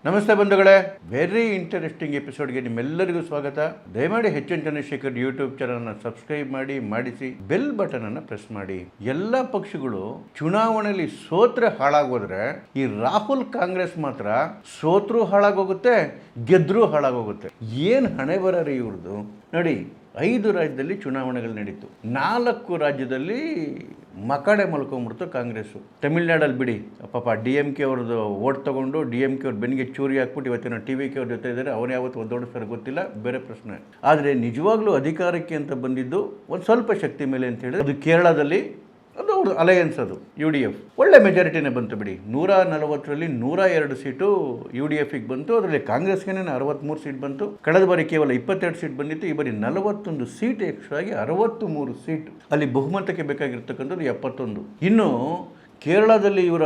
ನಮಸ್ತೆ ಬಂಧುಗಳೇ, very interesting ಎಪಿಸೋಡ್ಗೆ ನಿಮ್ಮೆಲ್ಲರಿಗೂ ಸ್ವಾಗತ. ದಯಮಾಡಿ ಎನ್ ಚಂದ್ರಶೇಖರ್ ಯೂಟ್ಯೂಬ್ ಚಾನಲ್ನ ಸಬ್ಸ್ಕ್ರೈಬ್ ಮಾಡಿಸಿ ಬೆಲ್ ಬಟನ್ ಅನ್ನು ಪ್ರೆಸ್ ಮಾಡಿ. ಎಲ್ಲ ಪಕ್ಷಗಳು ಚುನಾವಣೆಯಲ್ಲಿ ಸೋತ್ರೆ ಹಾಳಾಗೋದ್ರೆ ಈ ರಾಹುಲ್ ಕಾಂಗ್ರೆಸ್ ಮಾತ್ರ ಸೋತ್ರೂ ಹಾಳಾಗೋಗುತ್ತೆ, ಗೆದ್ರೂ ಹಾಳಾಗೋಗುತ್ತೆ. ಏನು ಹಣೆ ಬರರಿ ಇವ್ರದ್ದು ನೋಡಿ. 5 ರಾಜ್ಯದಲ್ಲಿ ಚುನಾವಣೆಗಳು ನಡೀತು. 4 ರಾಜ್ಯದಲ್ಲಿ ಮಕಡೆ ಮಲ್ಕೊಂಡ್ಬಿಡ್ತು ಕಾಂಗ್ರೆಸ್ಸು. ತಮಿಳ್ನಾಡಲ್ಲಿ ಬಿಡಿ, ಪಾಪ DMK ಅವ್ರದ್ದು ಓಟ್ ತೊಗೊಂಡು DMK ಅವ್ರ ಬೆನ್ನಿಗೆ ಚೂರಿ ಹಾಕ್ಬಿಟ್ಟು ಇವತ್ತಿನ TVK ಅವ್ರ ಜೊತೆ ಇದ್ದಾರೆ. ಅವನು ಯಾವತ್ತು ಒದ್ದೋಡಿಸ್ತಾರೆ ಗೊತ್ತಿಲ್ಲ, ಬೇರೆ ಪ್ರಶ್ನೆ. ಆದರೆ ನಿಜವಾಗ್ಲೂ ಅಧಿಕಾರಕ್ಕೆ ಅಂತ ಬಂದಿದ್ದು ಒಂದು ಸ್ವಲ್ಪ ಶಕ್ತಿ ಮೇಲೆ ಅಂತ ಹೇಳಿದ್ರೆ ಅದು ಕೇರಳದಲ್ಲಿ, ಅದು ಅವ್ರ ಅಲಯನ್ಸ್, ಅದು UDF ಒಳ್ಳೆ ಮೆಜಾರಿಟಿನೇ ಬಂತು ಬಿಡಿ. 140ರಲ್ಲಿ 102 ಸೀಟು UDFಗೆ ಬಂತು. ಅದರಲ್ಲಿ ಕಾಂಗ್ರೆಸ್ಗೆ 63 ಸೀಟ್ ಬಂತು. ಕಳೆದ ಬಾರಿ ಕೇವಲ 22 ಸೀಟ್ ಬಂದಿತ್ತು. ಈ ಬಾರಿ 41 ಸೀಟ್ ಎಕ್ಸ್ಟ್ರಾ ಆಗಿ 63 ಸೀಟ್. ಅಲ್ಲಿ ಬಹುಮತಕ್ಕೆ ಬೇಕಾಗಿರ್ತಕ್ಕಂಥದ್ದು 71. ಇನ್ನು ಕೇರಳದಲ್ಲಿ ಇವರ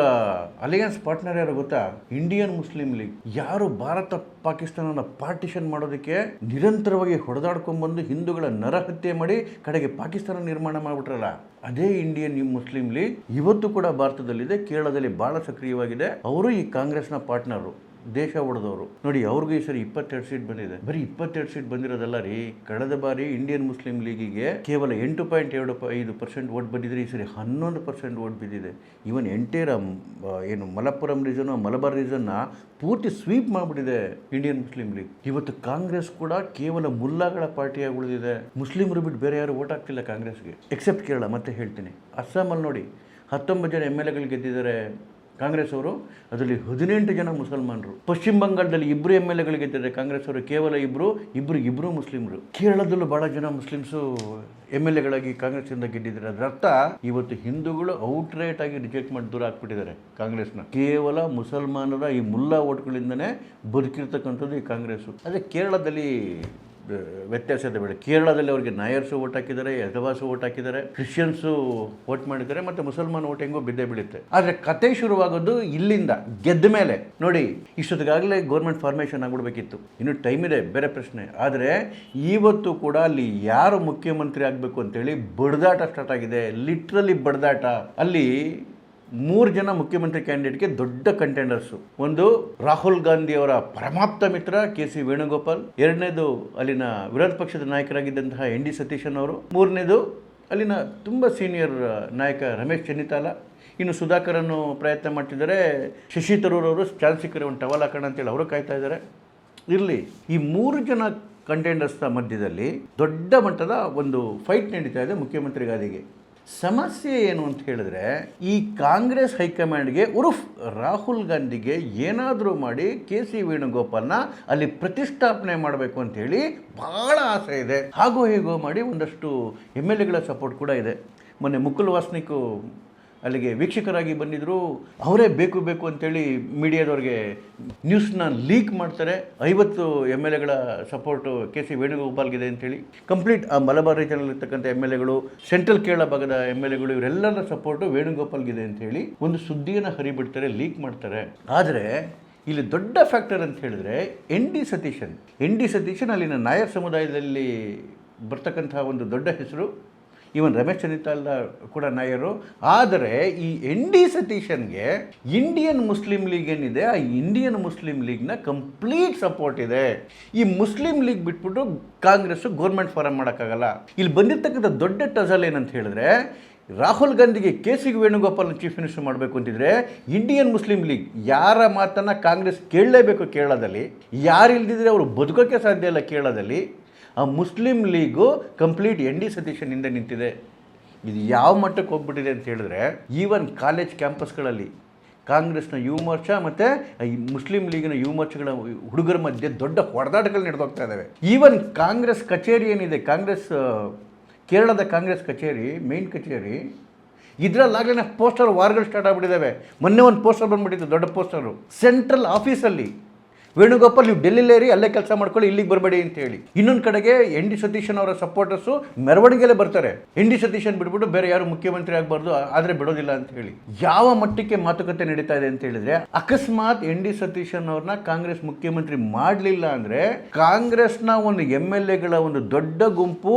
ಅಲಯನ್ಸ್ ಪಾರ್ಟ್ನರ್ ಯಾರು ಗೊತ್ತಾ? Indian Muslim league. ಯಾರು ಭಾರತ ಪಾಕಿಸ್ತಾನನ ಪಾರ್ಟಿಷನ್ ಮಾಡೋದಕ್ಕೆ ನಿರಂತರವಾಗಿ ಹೊಡೆದಾಡ್ಕೊಂಡ್ಬಂದು ಹಿಂದೂಗಳ ನರಹತ್ಯೆ ಮಾಡಿ ಕಡೆಗೆ ಪಾಕಿಸ್ತಾನ ನಿರ್ಮಾಣ ಮಾಡಿಬಿಟ್ರಲ್ಲ, ಅದೇ ಇಂಡಿಯನ್ ಮುಸ್ಲಿಂ ಲೀಗ್ ಇವತ್ತು ಕೂಡ ಭಾರತದಲ್ಲಿದೆ, ಕೇರಳದಲ್ಲಿ ಬಹಳ ಸಕ್ರಿಯವಾಗಿದೆ. ಅವರು ಈ ಕಾಂಗ್ರೆಸ್ನ ಪಾರ್ಟ್ನರು, ದೇಶ ಹೊಡೆದವರು. ನೋಡಿ, ಅವ್ರಿಗೂ ಈ ಸರಿ 22 ಸೀಟ್ ಬಂದಿದೆ. ಬರೀ 22 ಸೀಟ್ ಬಂದಿರೋದಲ್ಲ ರೀ, ಕಳೆದ ಬಾರಿ ಇಂಡಿಯನ್ ಮುಸ್ಲಿಂ ಲೀಗಿಗೆ ಕೇವಲ 8.25% ಓಟ್ ಬಂದಿದ್ರೆ ಈ ಸರಿ 11% ಓಟ್ ಬಿದ್ದಿದೆ. ಇವನ್ ಎಂಟೈರ್ ಏನು ಮಲಪ್ಪುರಂ ರೀಜನ್, ಮಲಬಾರ್ ರೀಜನ್ನ ಪೂರ್ತಿ ಸ್ವೀಪ್ ಮಾಡಿಬಿಟ್ಟಿದೆ ಇಂಡಿಯನ್ ಮುಸ್ಲಿಂ ಲೀಗ್. ಇವತ್ತು ಕಾಂಗ್ರೆಸ್ ಕೂಡ ಕೇವಲ ಮುಲ್ಲಾಗಳ ಪಾರ್ಟಿಯಾಗಿ ಉಳಿದಿದೆ. ಮುಸ್ಲಿಮರು ಬಿಟ್ಟು ಬೇರೆ ಯಾರು ಓಟ್ ಆಗ್ತಿಲ್ಲ ಕಾಂಗ್ರೆಸ್ಗೆ, ಎಕ್ಸೆಪ್ಟ್ ಕೇರಳ. ಮತ್ತೆ ಹೇಳ್ತೀನಿ, ಅಸ್ಸಾಮಲ್ಲಿ ನೋಡಿ 19 ಜನ MLA ಗೆದ್ದಿದ್ದಾರೆ ಕಾಂಗ್ರೆಸ್ ಅವರು, ಅದರಲ್ಲಿ 18 ಜನ ಮುಸಲ್ಮಾನರು. ಪಶ್ಚಿಮ ಬಂಗಾಳದಲ್ಲಿ 2 MLA ಗೆದ್ದಿದ್ದಾರೆ ಕಾಂಗ್ರೆಸ್ ಅವರು, ಕೇವಲ ಇಬ್ಬರು ಮುಸ್ಲಿಮರು. ಕೇರಳದಲ್ಲೂ ಬಹಳ ಜನ ಮುಸ್ಲಿಮ್ಸು MLA ಗಳಾಗಿ ಕಾಂಗ್ರೆಸ್ಸಿಂದ ಗೆದ್ದಿದ್ದಾರೆ. ಅದರ ಅರ್ಥ ಇವತ್ತು ಹಿಂದೂಗಳು ಔಟ್ರೈಟ್ ಆಗಿ ರಿಜೆಕ್ಟ್ ಮಾಡಿ ದೂರ ಹಾಕ್ಬಿಟ್ಟಿದ್ದಾರೆ ಕಾಂಗ್ರೆಸ್ನ. ಕೇವಲ ಮುಸಲ್ಮಾನರ ಈ ಮುಲ್ಲಾ ಓಟ್ಗಳಿಂದನೇ ಬದುಕಿರ್ತಕ್ಕಂಥದ್ದು ಈ ಕಾಂಗ್ರೆಸ್ಸು. ಅದೇ ಕೇರಳದಲ್ಲಿ ವ್ಯತ್ಯಾಸದ ಬೇಡ. ಕೇರಳದಲ್ಲಿ ಅವರಿಗೆ ನಾಯರ್ಸು ಓಟ್ ಹಾಕಿದ್ದಾರೆ, ಯದವಾಸು ಓಟ್ ಹಾಕಿದ್ದಾರೆ, ಕ್ರಿಶ್ಚಿಯನ್ಸು ಓಟ್ ಮಾಡಿದ್ದಾರೆ, ಮತ್ತು ಮುಸಲ್ಮಾನ್ ಓಟ್ ಹೆಂಗೋ ಬಿದ್ದೇ ಬೀಳುತ್ತೆ. ಆದರೆ ಕತೆ ಶುರುವಾಗೋದು ಇಲ್ಲಿಂದ, ಗೆದ್ದ ಮೇಲೆ. ನೋಡಿ, ಇಷ್ಟೊತ್ತಿಗಾಗಲೇ ಗೌರ್ಮೆಂಟ್ ಫಾರ್ಮೇಷನ್ ಆಗ್ಬಿಡ್ಬೇಕಿತ್ತು, ಇನ್ನು ಟೈಮ್ ಇದೆ, ಬೇರೆ ಪ್ರಶ್ನೆ. ಆದರೆ ಇವತ್ತು ಕೂಡ ಅಲ್ಲಿ ಯಾರು ಮುಖ್ಯಮಂತ್ರಿ ಆಗಬೇಕು ಅಂತೇಳಿ ಬಡ್ದಾಟ ಸ್ಟಾರ್ಟ್ ಆಗಿದೆ, ಲಿಟ್ರಲಿ ಬಡ್ದಾಟ. ಅಲ್ಲಿ 3 ಜನ ಮುಖ್ಯಮಂತ್ರಿ ಕ್ಯಾಂಡಿಡೇಟ್ಗೆ ದೊಡ್ಡ ಕಂಟೆಂಡರ್ಸು. ಒಂದು ರಾಹುಲ್ ಗಾಂಧಿ ಅವರ ಪರಮಾಪ್ತ ಮಿತ್ರ KC ವೇಣುಗೋಪಾಲ್, ಎರಡನೇದು ಅಲ್ಲಿನ ವಿರೋಧ ಪಕ್ಷದ ನಾಯಕರಾಗಿದ್ದಂತಹ ND ಸತೀಶನ್ ಅವರು, ಮೂರನೇದು ಅಲ್ಲಿನ ತುಂಬ ಸೀನಿಯರ್ ನಾಯಕ ರಮೇಶ್ ಚೆನ್ನಿತಾಲ. ಇನ್ನು ಸುಧಾಕರನ್ನು ಪ್ರಯತ್ನ ಮಾಡ್ತಿದ್ದಾರೆ. ಶಶಿ ತರೂರ್ ಅವರು ಚಾನ್ಸ್ ಸಿಕ್ಕರೆ ಒಂದು ಟವಲ್ ಹಾಕೋಣ ಅಂತೇಳಿ ಅವರು ಕಾಯ್ತಾ ಇದ್ದಾರೆ. ಇರಲಿ, ಈ 3 ಜನ ಕಂಟೆಂಡರ್ಸ್ನ ಮಧ್ಯದಲ್ಲಿ ದೊಡ್ಡ ಮಟ್ಟದ ಒಂದು ಫೈಟ್ ನಡೀತಾ ಇದೆ ಮುಖ್ಯಮಂತ್ರಿ ಗಾದಿಗೆ. ಸಮಸ್ಯೆ ಏನು ಅಂತ ಹೇಳಿದ್ರೆ, ಈ ಕಾಂಗ್ರೆಸ್ ಹೈಕಮಾಂಡ್ಗೆ ಉರುಫ್ ರಾಹುಲ್ ಗಾಂಧಿಗೆ ಏನಾದರೂ ಮಾಡಿ KC ವೇಣುಗೋಪಾಲ್ನ ಅಲ್ಲಿ ಪ್ರತಿಷ್ಠಾಪನೆ ಮಾಡಬೇಕು ಅಂತೇಳಿ ಭಾಳ ಆಸೆ ಇದೆ. ಹಾಗೋ ಹೀಗೋ ಮಾಡಿ ಒಂದಷ್ಟು MLA ಗಳ ಸಪೋರ್ಟ್ ಕೂಡ ಇದೆ. ಮೊನ್ನೆ ಮುಕುಲ್ ವಾಸ್ನಿಕ್ ಅಲ್ಲಿಗೆ ವೀಕ್ಷಕರಾಗಿ ಬಂದಿದ್ದರು. ಅವರೇ ಬೇಕು ಅಂತೇಳಿ ಮೀಡಿಯಾದವ್ರಿಗೆ ನ್ಯೂಸ್ನ ಲೀಕ್ ಮಾಡ್ತಾರೆ. 50 MLA ಗಳ ಸಪೋರ್ಟು KC ವೇಣುಗೋಪಾಲ್ಗಿದೆ ಅಂತೇಳಿ. ಕಂಪ್ಲೀಟ್ ಆ ಮಲಬಾರ್ ರೀಜನಲ್ಲಿ ಇರ್ತಕ್ಕಂಥ MLA ಗಳು, ಸೆಂಟ್ರಲ್ ಕೇರಳ ಭಾಗದ MLA ಗಳು, ಇವರೆಲ್ಲರ ಸಪೋರ್ಟು ವೇಣುಗೋಪಾಲ್ಗಿದೆ ಅಂತೇಳಿ ಒಂದು ಸುದ್ದಿಯನ್ನು ಹರಿಬಿಡ್ತಾರೆ, ಲೀಕ್ ಮಾಡ್ತಾರೆ. ಆದರೆ ಇಲ್ಲಿ ದೊಡ್ಡ ಫ್ಯಾಕ್ಟರ್ ಅಂತ ಹೇಳಿದ್ರೆ ND ಸತೀಶನ್ ಅಲ್ಲಿನ ನಾಯರ್ ಸಮುದಾಯದಲ್ಲಿ ಬರ್ತಕ್ಕಂಥ ಒಂದು ದೊಡ್ಡ ಹೆಸರು. ಇವನ್ ರಮೇಶ್ ಚೆನ್ನಿತಾಲ್ ಕೂಡ ನಾಯರು. ಆದರೆ ಈ ND ಸತೀಶನ್ಗೆ ಇಂಡಿಯನ್ ಮುಸ್ಲಿಂ ಲೀಗ್ ಏನಿದೆ, ಆ ಇಂಡಿಯನ್ ಮುಸ್ಲಿಂ ಲೀಗ್ನ ಕಂಪ್ಲೀಟ್ ಸಪೋರ್ಟ್ ಇದೆ. ಈ ಮುಸ್ಲಿಂ ಲೀಗ್ ಬಿಟ್ಬಿಟ್ಟು ಕಾಂಗ್ರೆಸ್ಸು ಗೌರ್ಮೆಂಟ್ ಫಾರಮ್ ಮಾಡೋಕ್ಕಾಗಲ್ಲ. ಇಲ್ಲಿ ಬಂದಿರ್ತಕ್ಕಂಥ ದೊಡ್ಡ ಟಜಲ್ ಏನಂತ ಹೇಳಿದ್ರೆ, ರಾಹುಲ್ ಗಾಂಧಿಗೆ KC ವೇಣುಗೋಪಾಲ್ನ ಚೀಫ್ ಮಿನಿಸ್ಟರ್ ಮಾಡಬೇಕು ಅಂತಿದ್ರೆ ಇಂಡಿಯನ್ ಮುಸ್ಲಿಂ ಲೀಗ್ ಯಾರ ಮಾತನ್ನು ಕಾಂಗ್ರೆಸ್ ಕೇಳಲೇಬೇಕು. ಕೇರಳದಲ್ಲಿ ಯಾರು ಇಲ್ದಿದ್ರೆ ಅವರು ಬದುಕೋಕ್ಕೆ ಸಾಧ್ಯ ಇಲ್ಲ. ಕೇರಳದಲ್ಲಿ ಆ ಮುಸ್ಲಿಂ ಲೀಗು ಕಂಪ್ಲೀಟ್ ND ಸತೀಶನ್ನಿಂದ ನಿಂತಿದೆ. ಇದು ಯಾವ ಮಟ್ಟಕ್ಕೆ ಹೋಗ್ಬಿಟ್ಟಿದೆ ಅಂತ ಹೇಳಿದ್ರೆ, ಈವನ್ ಕಾಲೇಜ್ ಕ್ಯಾಂಪಸ್ಗಳಲ್ಲಿ ಕಾಂಗ್ರೆಸ್ನ ಯುವ ಮೋರ್ಚಾ ಮತ್ತು ಈ ಮುಸ್ಲಿಂ ಲೀಗಿನ ಯುವ ಮೋರ್ಚಾಗಳ ಹುಡುಗರ ಮಧ್ಯೆ ದೊಡ್ಡ ಹೊಡೆದಾಟಗಳು ನಡೆದೋಗ್ತಾ ಇದ್ದಾವೆ. ಈವನ್ ಕಾಂಗ್ರೆಸ್ ಕಚೇರಿ ಏನಿದೆ, ಕೇರಳದ ಕಾಂಗ್ರೆಸ್ ಕಚೇರಿ, ಮೇನ್ ಕಚೇರಿ, ಇದರಲ್ಲಾಗಲೇ ಪೋಸ್ಟರ್ ವಾರ್ಗಳು ಸ್ಟಾರ್ಟ್ ಆಗಿಬಿಟ್ಟಿದ್ದಾವೆ. ಮೊನ್ನೆ ಒಂದು ಪೋಸ್ಟರ್ ಬಂದುಬಿಟ್ಟಿತ್ತು, ದೊಡ್ಡ ಪೋಸ್ಟರು, ಸೆಂಟ್ರಲ್ ಆಫೀಸಲ್ಲಿ ವೇಣುಗೋಪಾಲ್ ನೀವು ಡೆಲ್ಲಿಲೇರಿ ಅಲ್ಲೇ ಕೆಲಸ ಮಾಡ್ಕೊಳ್ಳಿ, ಇಲ್ಲಿಗೆ ಬರಬೇಡಿ ಅಂತ ಹೇಳಿ. ಇನ್ನೊಂದು ಕಡೆಗೆ ND ಸತೀಶನ್ ಅವರ ಸಪೋರ್ಟರ್ಸು ಮೆರವಣಿಗೆಲೇ ಬರ್ತಾರೆ. ND ಸತೀಶನ್ ಬಿಟ್ಬಿಟ್ಟು ಬೇರೆ ಯಾರು ಮುಖ್ಯಮಂತ್ರಿ ಆಗಬಾರ್ದು, ಆದರೆ ಬಿಡೋದಿಲ್ಲ ಅಂತ ಹೇಳಿ. ಯಾವ ಮಟ್ಟಕ್ಕೆ ಮಾತುಕತೆ ನಡೀತಾ ಇದೆ ಅಂತ ಹೇಳಿದ್ರೆ, ಅಕಸ್ಮಾತ್ ND ಸತೀಶನ್ ಅವ್ರನ್ನ ಕಾಂಗ್ರೆಸ್ ಮುಖ್ಯಮಂತ್ರಿ ಮಾಡಲಿಲ್ಲ ಅಂದರೆ ಕಾಂಗ್ರೆಸ್ನ ಒಂದು MLA ಗಳ ಒಂದು ದೊಡ್ಡ ಗುಂಪು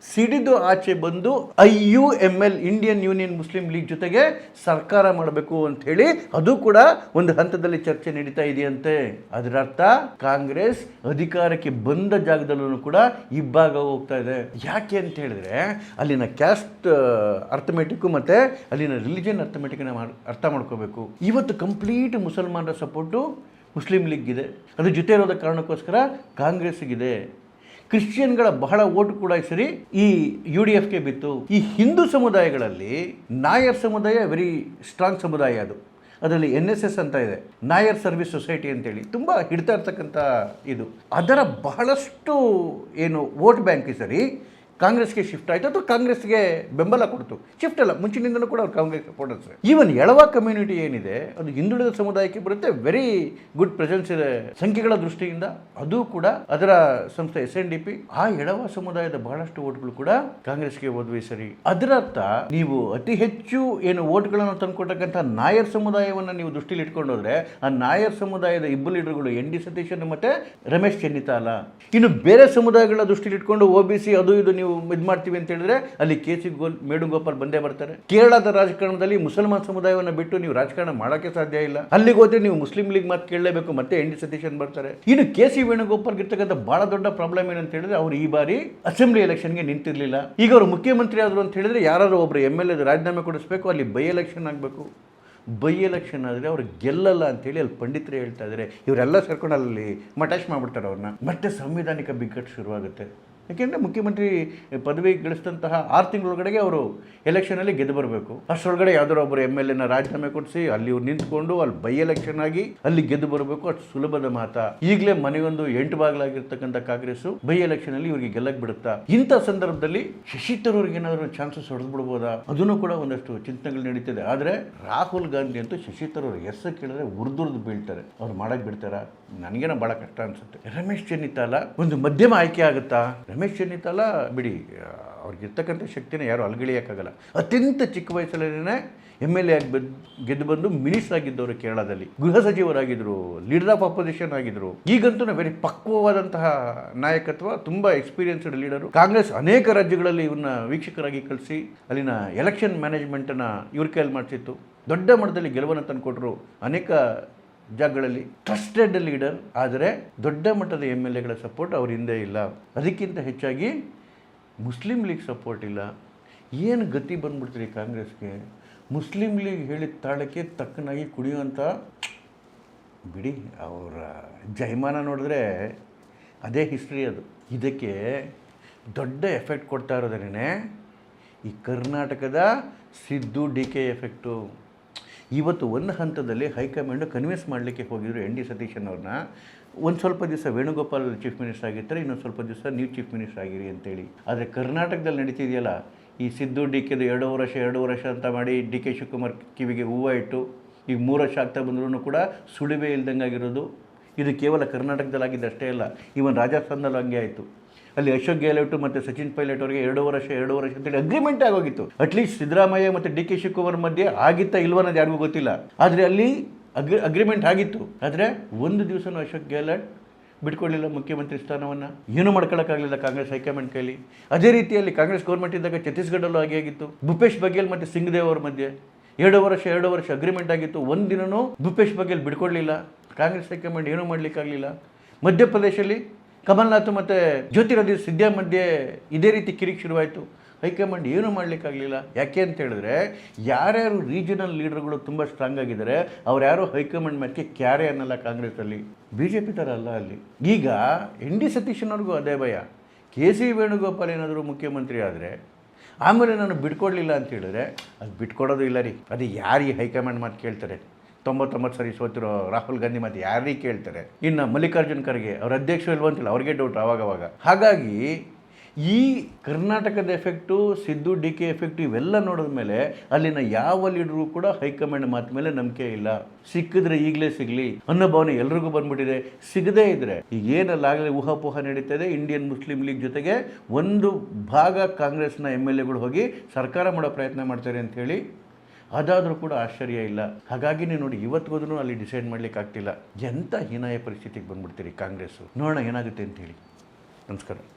ಸಿಡಿದು ಆಚೆ ಬಂದು IUML Indian union Muslim league ಜೊತೆಗೆ ಸರ್ಕಾರ ಮಾಡಬೇಕು ಅಂತ ಹೇಳಿ ಅದು ಕೂಡ ಒಂದು ಹಂತದಲ್ಲಿ ಚರ್ಚೆ ನಡೀತಾ ಇದೆಯಂತೆ. ಅದರ ಅರ್ಥ ಕಾಂಗ್ರೆಸ್ ಅಧಿಕಾರಕ್ಕೆ ಬಂದ ಜಾಗದಲ್ಲೂ ಕೂಡ ಇಬ್ಬಾಗ ಹೋಗ್ತಾ ಇದೆ. ಯಾಕೆ ಅಂತ ಹೇಳಿದ್ರೆ ಅಲ್ಲಿನ ಕ್ಯಾಸ್ಟ್ ಅರ್ಥಮೆಟಿಕ್ ಮತ್ತೆ ಅಲ್ಲಿನ ರಿಲಿಜನ್ ಅರ್ಥಮೆಟಿಕ್ನ ಅರ್ಥ ಮಾಡ್ಕೋಬೇಕು. ಇವತ್ತು ಕಂಪ್ಲೀಟ್ ಮುಸಲ್ಮಾನರ ಸಪೋರ್ಟು ಮುಸ್ಲಿಂ ಲೀಗ್ ಇದೆ, ಅದು ಜೊತೆ ಇರೋದ ಕಾರಣಕ್ಕೋಸ್ಕರ ಕಾಂಗ್ರೆಸ್ಗಿದೆ. ಕ್ರಿಶ್ಚಿಯನ್ಗಳ ಬಹಳ ಓಟು ಕೂಡ ಸರಿ ಈ UDFಗೆ ಬಿತ್ತು. ಈ ಹಿಂದೂ ಸಮುದಾಯಗಳಲ್ಲಿ ನಾಯರ್ ಸಮುದಾಯ ವೆರಿ ಸ್ಟ್ರಾಂಗ್ ಸಮುದಾಯ, ಅದರಲ್ಲಿ NSS ಅಂತ ಇದೆ, ನಾಯರ್ ಸರ್ವಿಸ್ ಸೊಸೈಟಿ ಅಂತೇಳಿ ತುಂಬ ಹಿಡ್ತಾ ಇರ್ತಕ್ಕಂಥ ಇದು. ಅದರ ಬಹಳಷ್ಟು ಏನು ವೋಟ್ ಬ್ಯಾಂಕ್ ಸರಿ ಕಾಂಗ್ರೆಸ್ಗೆ ಶಿಫ್ಟ್ ಆಯಿತು ಅಥವಾ ಕಾಂಗ್ರೆಸ್ಗೆ ಬೆಂಬಲ ಕೊಡ್ತು. ಶಿಫ್ಟ್ ಅಲ್ಲ, ಮುಂಚಿನಿಂದಲೂ ಕೂಡ ಅವ್ರು ಕಾಂಗ್ರೆಸ್ ಸಪೋರ್ಟರ್ಸ್. ಈವನ್ ಎಳವ ಕಮ್ಯುನಿಟಿ ಏನಿದೆ ಅದು ಹಿಂದುಳಿದ ಸಮುದಾಯಕ್ಕೆ ಬರುತ್ತೆ, ವೆರಿ ಗುಡ್ ಪ್ರೆಸೆನ್ಸ್ ಇದೆ ಸಂಖ್ಯೆಗಳ ದೃಷ್ಟಿಯಿಂದ. ಅದು ಕೂಡ ಅದರ ಸಂಸ್ಥೆ SNDP ಆ ಎಳವ ಸಮುದಾಯದ ಬಹಳಷ್ಟು ಓಟ್ಗಳು ಕೂಡ ಕಾಂಗ್ರೆಸ್ಗೆ ಹೋದ್ವಿ ಸರಿ. ಅದರ ಅರ್ಥ ನೀವು ಅತಿ ಹೆಚ್ಚು ಏನು ಓಟ್ಗಳನ್ನು ತಂದುಕೊಟ್ಟಕ್ಕಂಥ ನಾಯರ್ ಸಮುದಾಯವನ್ನು ನೀವು ದೃಷ್ಟಿಲಿ ಇಟ್ಕೊಂಡು ಹೋದ್ರೆ ಆ ನಾಯರ್ ಸಮುದಾಯದ ಇಬ್ಬರು ಲೀಡರ್ಗಳು ND ಸತೀಶನ್ ಮತ್ತೆ ರಮೇಶ್ ಚೆನ್ನಿತಾಲ. ಇನ್ನು ಬೇರೆ ಸಮುದಾಯಗಳ ದೃಷ್ಟಿಲಿ ಇಟ್ಕೊಂಡು OBC ಅದು ಇದು ನೀವು ಇದು ಮಾಡ್ತೀವಿ ಅಂತ ಹೇಳಿದ್ರೆ ಅಲ್ಲಿ KC ವೇಣುಗೋಪಾಲ್ ಬಂದೇ ಬರ್ತಾರೆ. ಕೇರಳದ ರಾಜಕಾರಣದಲ್ಲಿ ಮುಸಲ್ಮಾನ್ ಸಮುದಾಯವನ್ನು ಬಿಟ್ಟು ನೀವು ರಾಜಕಾರಣ ಮಾಡೋಕ್ಕೆ ಸಾಧ್ಯ ಇಲ್ಲ. ಅಲ್ಲಿಗೆ ಹೋದ್ರೆ ನೀವು ಮುಸ್ಲಿಂ ಲೀಗ್ ಮಾತು ಕೇಳಲೇಬೇಕು, ಮತ್ತೆ ND ಸತೀಶನ್ ಬರ್ತಾರೆ. ಇನ್ನು KC ವೇಣುಗೋಪಾಲ್ ಇರ್ತಕ್ಕಂಥ ಬಹಳ ದೊಡ್ಡ ಪ್ರಾಬ್ಲಮ್ ಏನಂತ ಹೇಳಿದ್ರೆ ಅವರು ಈ ಬಾರಿ ಅಸೆಂಬ್ಲಿ ಎಲೆಕ್ಷನ್ಗೆ ನಿಂತಿರ್ಲಿಲ್ಲ. ಈಗ ಅವರು ಮುಖ್ಯಮಂತ್ರಿ ಆದರು ಅಂತ ಹೇಳಿದ್ರೆ ಯಾರು ಒಬ್ರು MLA ರಾಜೀನಾಮೆ ಕೊಡಿಸ್ಬೇಕು, ಅಲ್ಲಿ ಬೈ ಎಲೆಕ್ಷನ್ ಆಗಬೇಕು. ಬೈ ಎಲೆಕ್ಷನ್ ಆದರೆ ಅವ್ರು ಗೆಲ್ಲಲ್ಲ ಅಂತೇಳಿ ಅಲ್ಲಿ ಪಂಡಿತರು ಹೇಳ್ತಾ ಇದ್ದಾರೆ. ಇವರೆಲ್ಲ ಸೇರ್ಕೊಂಡು ಅಲ್ಲಿ ಮಟಾಶ್ ಮಾಡಿಬಿಡ್ತಾರೆ ಅವ್ರನ್ನ. ಮತ್ತೆ ಸಂವಿಧಾನಿಕ ಬಿಕ್ಕಟ್ಟು ಶುರುವಾಗುತ್ತೆ. ಯಾಕೆಂದರೆ ಮುಖ್ಯಮಂತ್ರಿ ಪದವಿ ಗಳಿಸಿದಂತಹ 6 ತಿಂಗಳೊಳಗಡೆಗೆ ಅವರು ಎಲೆಕ್ಷನಲ್ಲಿ ಗೆದ್ದು ಬರಬೇಕು. ಅಷ್ಟರೊಳಗಡೆ ಯಾವುದಾದ್ರು ಒಬ್ಬರು MLA ರಾಜೀನಾಮೆ ಕೊಡಿಸಿ ಅಲ್ಲಿ ಇವ್ರು ನಿಂತ್ಕೊಂಡು ಅಲ್ಲಿ ಬೈ ಎಲೆಕ್ಷನ್ ಆಗಿ ಅಲ್ಲಿ ಗೆದ್ದು ಬರಬೇಕು. ಅಷ್ಟು ಸುಲಭದ ಮಾತಾ? ಈಗಲೇ ಮನೆಯೊಂದು 8 ಬಾಗಿಲಾಗಿರ್ತಕ್ಕಂಥ ಕಾಂಗ್ರೆಸ್ಸು ಬೈ ಎಲೆಕ್ಷನಲ್ಲಿ ಇವ್ರಿಗೆ ಗೆಲ್ಲಕ್ಕೆ ಬಿಡುತ್ತಾ? ಇಂಥ ಸಂದರ್ಭದಲ್ಲಿ ಶಶಿ ತರೂರಿಗೆ ಏನಾದರೂ ಚಾನ್ಸಸ್ ಹೊಡೆದು ಬಿಡ್ಬೋದಾ? ಅದನ್ನು ಕೂಡ ಒಂದಷ್ಟು ಚಿಂತನೆಗಳು ನಡೀತಿದೆ. ಆದರೆ ರಾಹುಲ್ ಗಾಂಧಿ ಅಂತೂ ಶಶಿ ತರೂರ್ ಹೆಸರು ಕೇಳಿದ್ರೆ ಉರ್ದುರ್ದು ಬೀಳ್ತಾರೆ. ಅವ್ರು ಮಾಡಕ್ಕೆ ಬಿಡ್ತಾರಾ? ನನಗೇನೋ ಭಾಳ ಕಷ್ಟ ಅನಿಸುತ್ತೆ. ರಮೇಶ್ ಚೆನ್ನಿತಾಲ ಒಂದು ಮಧ್ಯಮ ಆಯ್ಕೆ ಆಗುತ್ತಾ? ರಮೇಶ್ ಚೆನ್ನಿತಾಲ ಬಿಡಿ, ಅವ್ರಿಗಿರ್ತಕ್ಕಂಥ ಶಕ್ತಿನ ಯಾರು ಅಲ್ಗಳಿಯೋಕ್ಕಾಗಲ್ಲ. ಅತ್ಯಂತ ಚಿಕ್ಕ ವಯಸ್ಸಲ್ಲೇ MLA ಆಗಿ ಗೆದ್ದು ಬಂದು ಮಿನಿಸ್ಟರ್ ಆಗಿದ್ದವರು, ಕೇರಳದಲ್ಲಿ ಗೃಹ ಸಚಿವರಾಗಿದ್ದರು, ಲೀಡರ್ ಆಫ್ ಅಪೋಸಿಷನ್ ಆಗಿದ್ದರು. ಈಗಂತೂ ವೆರಿ ಪಕ್ವವಾದಂತಹ ನಾಯಕತ್ವ, ತುಂಬ ಎಕ್ಸ್ಪೀರಿಯನ್ಸ್ಡ್ ಲೀಡರು. ಕಾಂಗ್ರೆಸ್ ಅನೇಕ ರಾಜ್ಯಗಳಲ್ಲಿ ಇವ್ರನ್ನ ವೀಕ್ಷಕರಾಗಿ ಕಳಿಸಿ ಅಲ್ಲಿನ ಎಲೆಕ್ಷನ್ ಮ್ಯಾನೇಜ್ಮೆಂಟನ್ನು ಇವ್ರ ಕೈಯಲ್ಲಿ ಮಾಡಿಸಿತ್ತು. ದೊಡ್ಡ ಮಟ್ಟದಲ್ಲಿ ಗೆಲುವನ್ನು ತಂದುಕೊಟ್ರು ಅನೇಕ ಜಾಗಗಳಲ್ಲಿ. Trusted leader. ಆದರೆ ದೊಡ್ಡ ಮಟ್ಟದ MLAಗಳ ಸಪೋರ್ಟ್ ಅವ್ರ ಹಿಂದೆ ಇಲ್ಲ. ಅದಕ್ಕಿಂತ ಹೆಚ್ಚಾಗಿ ಮುಸ್ಲಿಂ ಲೀಗ್ ಸಪೋರ್ಟ್ ಇಲ್ಲ. ಏನು ಗತಿ ಬಂದ್ಬಿಡ್ತೀರಿ ಕಾಂಗ್ರೆಸ್ಗೆ? ಮುಸ್ಲಿಂ ಲೀಗ್ ಹೇಳಿದ ತಾಳಕ್ಕೆ ತಕ್ಕನಾಗಿ ಕುಡಿಯುವಂಥ ಬಿಡಿ, ಅವರ ಜೈಮಾನ ನೋಡಿದ್ರೆ ಅದೇ ಹಿಸ್ಟ್ರಿ ಅದು. ಇದಕ್ಕೆ ದೊಡ್ಡ ಎಫೆಕ್ಟ್ ಕೊಡ್ತಾ ಇರೋದೇನೆ ಈ ಕರ್ನಾಟಕದ ಸಿದ್ದು DK ಎಫೆಕ್ಟು. ಇವತ್ತು ಒಂದು ಹಂತದಲ್ಲಿ ಹೈಕಮಾಂಡು ಕನ್ವಿನ್ಸ್ ಮಾಡಲಿಕ್ಕೆ ಹೋಗಿದ್ರು ND ಸತೀಶನ್ ಅವ್ರನ್ನ. ಒಂದು ಸ್ವಲ್ಪ ದಿವಸ ವೇಣುಗೋಪಾಲ್ ಚೀಫ್ ಮಿನಿಸ್ಟರ್ ಆಗಿರ್ತಾರೆ, ಇನ್ನೊಂದು ಸ್ವಲ್ಪ ದಿವಸ ನೀವು ಚೀಫ್ ಮಿನಿಸ್ಟರ್ ಆಗಿರಿ ಅಂತೇಳಿ. ಆದರೆ ಕರ್ನಾಟಕದಲ್ಲಿ ನಡೀತಿದೆಯಲ್ಲ ಈ ಸಿದ್ದು DKದು 2 ವರ್ಷ ಅಂತ ಮಾಡಿ DK ಶಿವಕುಮಾರ್ ಕಿವಿಗೆ ಹೂವು ಇಟ್ಟು ಈಗ 3 ವರ್ಷ ಆಗ್ತಾ ಬಂದ್ರೂ ಕೂಡ ಸುಳಿವೇ ಇಲ್ದಂಗೆ ಆಗಿರೋದು. ಇದು ಕೇವಲ ಕರ್ನಾಟಕದಲ್ಲಿ ಆಗಿದ್ದು ಅಷ್ಟೇ ಅಲ್ಲ, ಈವನ್ ರಾಜಸ್ಥಾನದಲ್ಲೂ ಹಂಗೆ ಆಯಿತು. ಅಲ್ಲಿ ಅಶೋಕ್ ಗೆಹ್ಲೋಟ್ ಮತ್ತು ಸಚಿನ್ ಪೈಲಟ್ ಅವರಿಗೆ 2 ವರ್ಷ ಅಂತೇಳಿ ಅಗ್ರಿಮೆಂಟ್ ಆಗೋಗಿತ್ತು. ಅಟ್ಲೀಸ್ಟ್ ಸಿದ್ದರಾಮಯ್ಯ ಮತ್ತು DK ಶಿವಕುಮಾರ್ ಮಧ್ಯೆ ಆಗಿತ್ತಾ ಇಲ್ವ ಅನ್ನೋದು ಯಾರಿಗೂ ಗೊತ್ತಿಲ್ಲ. ಆದರೆ ಅಲ್ಲಿ ಅಗ್ರಿಮೆಂಟ್ ಆಗಿತ್ತು. ಆದರೆ ಒಂದು ದಿವಸನೂ ಅಶೋಕ್ ಗೆಹ್ಲೋಟ್ ಬಿಟ್ಕೊಳ್ಳಿಲ್ಲ ಮುಖ್ಯಮಂತ್ರಿ ಸ್ಥಾನವನ್ನು. ಏನೂ ಮಾಡ್ಕೊಳ್ಳೋಕ್ಕಾಗಲಿಲ್ಲ ಕಾಂಗ್ರೆಸ್ ಹೈಕಮಾಂಡ್ ಕೈಲಿ. ಅದೇ ರೀತಿಯಲ್ಲಿ ಕಾಂಗ್ರೆಸ್ ಗೌರ್ಮೆಂಟ್ ಇದ್ದಾಗ ಛತ್ತೀಸ್ಗಢಲ್ಲೂ ಹಾಗೆ ಆಗಿತ್ತು. ಭೂಪೇಶ್ ಬಘೇಲ್ ಮತ್ತು ಸಿಂಗ್ದೇವ್ ಅವ್ರ ಮಧ್ಯೆ 2 ವರ್ಷ ಅಗ್ರಿಮೆಂಟ್ ಆಗಿತ್ತು. ಒಂದಿನೂ ಭೂಪೇಶ್ ಬಘೇಲ್ ಬಿಟ್ಕೊಳ್ಳಲಿಲ್ಲ. ಕಾಂಗ್ರೆಸ್ ಹೈಕಮಾಂಡ್ ಏನೂ ಮಾಡಲಿಕ್ಕಾಗಲಿಲ್ಲ. ಮಧ್ಯಪ್ರದೇಶಲ್ಲಿ ಕಮಲ್ನಾಥ್ ಮತ್ತು ಜ್ಯೋತಿರಾದಿತ್ಯ ಸಿಂಧ್ಯಾ ಮಧ್ಯೆ ಇದೇ ರೀತಿ ಕಿರಿಕ್ ಶುರುವಾಯಿತು. ಹೈಕಮಾಂಡ್ ಏನೂ ಮಾಡಲಿಕ್ಕಾಗಲಿಲ್ಲ. ಯಾಕೆ ಅಂತ ಹೇಳಿದ್ರೆ ಯಾರ್ಯಾರು ರೀಜನಲ್ ಲೀಡರ್ಗಳು ತುಂಬ ಸ್ಟ್ರಾಂಗ್ ಆಗಿದ್ದಾರೆ ಅವ್ರು ಯಾರು ಹೈಕಮಾಂಡ್ ಮೇಲೆ ಕ್ಯಾರೆ ಅನ್ನಲ್ಲ. ಕಾಂಗ್ರೆಸ್ಸಲ್ಲಿ BJP ಥರ ಅಲ್ಲ. ಅಲ್ಲಿ ಈಗ ND ಸತೀಶನ್ ಅವ್ರಿಗೂ ಅದೇ ಭಯ. KC ವೇಣುಗೋಪಾಲ್ ಏನಾದರೂ ಮುಖ್ಯಮಂತ್ರಿ ಆದರೆ ಆಮೇಲೆ ನಾನು ಬಿಟ್ಕೊಡ್ಲಿಲ್ಲ ಅಂತ ಹೇಳಿದ್ರೆ ಅದು ಬಿಟ್ಕೊಡೋದು ಇಲ್ಲ ರೀ. ಅದು ಯಾರು ಈ ಹೈಕಮಾಂಡ್ ಮಾತು ಕೇಳ್ತಾರೆ? 99 ಸರಿ ಸೋತಿರೋ ರಾಹುಲ್ ಗಾಂಧಿ ಮಾತು ಯಾರಿಗೆ ಕೇಳ್ತಾರೆ? ಇನ್ನು ಮಲ್ಲಿಕಾರ್ಜುನ್ ಖರ್ಗೆ ಅವ್ರ ಅಧ್ಯಕ್ಷರು ಇಲ್ವಂತಿಲ್ಲ, ಅವ್ರಿಗೆ ಡೌಟ್ ಆವಾಗವಾಗ. ಹಾಗಾಗಿ ಈ ಕರ್ನಾಟಕದ ಎಫೆಕ್ಟು, ಸಿದ್ದು DK ಎಫೆಕ್ಟು ಇವೆಲ್ಲ ನೋಡಿದ ಮೇಲೆ ಅಲ್ಲಿನ ಯಾವ ಲೀಡರು ಕೂಡ ಹೈಕಮಾಂಡ್ ಮಾತು ಮೇಲೆ ನಂಬಿಕೆ ಇಲ್ಲ. ಸಿಕ್ಕಿದ್ರೆ ಈಗಲೇ ಸಿಗಲಿ ಅನ್ನೋ ಭಾವನೆ ಎಲ್ರಿಗೂ ಬಂದ್ಬಿಟ್ಟಿದೆ. ಸಿಗದೇ ಇದ್ದರೆ ಈಗ ಏನಲ್ಲಾಗಲೇ ಊಹಾಪೋಹ ನಡೀತದೆ. ಇಂಡಿಯನ್ ಮುಸ್ಲಿಂ ಲೀಗ್ ಜೊತೆಗೆ ಒಂದು ಭಾಗ ಕಾಂಗ್ರೆಸ್ನ MLAಗಳು ಹೋಗಿ ಸರ್ಕಾರ ಮಾಡೋ ಪ್ರಯತ್ನ ಮಾಡ್ತಾರೆ ಅಂಥೇಳಿ. ಅದಾದರೂ ಕೂಡ ಆಶ್ಚರ್ಯ ಇಲ್ಲ. ಹಾಗಾಗಿನೇ ನೋಡಿ ಇವತ್ತಿಗೋದ್ರೂ ಅಲ್ಲಿ ಡಿಸೈಡ್ ಮಾಡಲಿಕ್ಕೆ ಆಗ್ತಿಲ್ಲ. ಎಂಥ ಹೀನಾಯ ಪರಿಸ್ಥಿತಿಗೆ ಬಂದ್ಬಿಡ್ತೀರಿ ಕಾಂಗ್ರೆಸ್ಸು. ನೋಡೋಣ ಏನಾಗುತ್ತೆ ಅಂಥೇಳಿ. ನಮಸ್ಕಾರ.